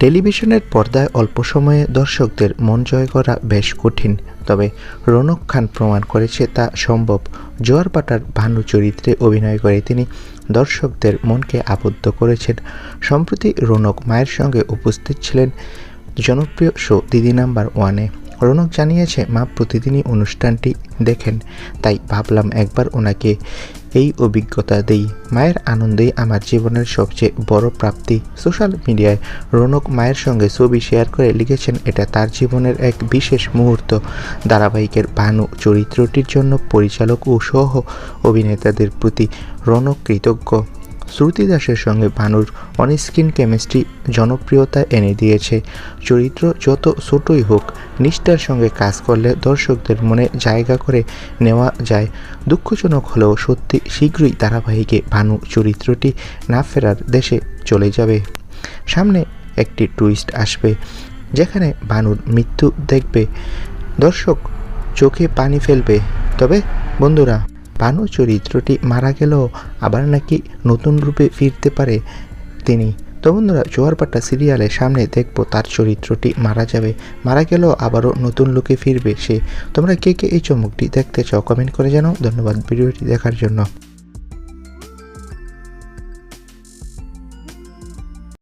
টেলিভিশনের পর্দায় অল্প সময়ে দর্শকদের মন জয় করা বেশ কঠিন, তবে রৌনক খান প্রমাণ করেছে তা সম্ভব। জোয়ারভাটার ভানু চরিত্রে অভিনয় করে তিনি দর্শকদের মনকে আবদ্ধ করেছেন। সম্প্রতি রৌনক মায়ের সঙ্গে উপস্থিত ছিলেন জনপ্রিয় শো দিদি নাম্বার ওয়ানে। রৌনক জানিয়েছে মা প্রতিদিনই অনুষ্ঠানটি দেখেন, তাই ভাবলাম একবার ওনাকে এই অভিজ্ঞতা দেই। মায়ের আনন্দই আমার জীবনের সবচেয়ে বড় প্রাপ্তি। সোশ্যাল মিডিয়ায় রৌনক মায়ের সঙ্গে ছবি শেয়ার করে লিখেছেন এটা তার জীবনের এক বিশেষ মুহূর্ত। ধারাবাহিকের ভানু চরিত্রটির জন্য পরিচালক ও সহ অভিনেতাদের প্রতি রৌনক কৃতজ্ঞ। শ্রুতি দাসের সঙ্গে ভানুর অনস্ক্রিন কেমিস্ট্রি জনপ্রিয়তা এনে দিয়েছে। চরিত্র যত ছোটই হোক, নিষ্ঠার সঙ্গে কাজ করলে দর্শকদের মনে জায়গা করে নেওয়া যায়। দুঃখজনক হলেও সত্যি, শীঘ্রই ধারাবাহিকে ভানু চরিত্রটি না ফেরার দেশে চলে যাবে। সামনে একটি টুইস্ট আসবে, যেখানে ভানুর মৃত্যু দেখবে দর্শক চোখে পানি ফেলবে। তবে বন্ধুরা, ভানু চরিত্রটি মারা গেলেও আবার নাকি নতুন রূপে ফিরতে পারে তিনি। তো বন্ধুরা, জোয়ারভাটা সিরিয়ালে সামনে দেখবো তার চরিত্রটি মারা গেলেও আবারও নতুন লুকে ফিরবে সে। তোমরা কে কে এই চমকটি দেখতে চাও কমেন্ট করে জানাও। ধন্যবাদ ভিডিওটি দেখার জন্য।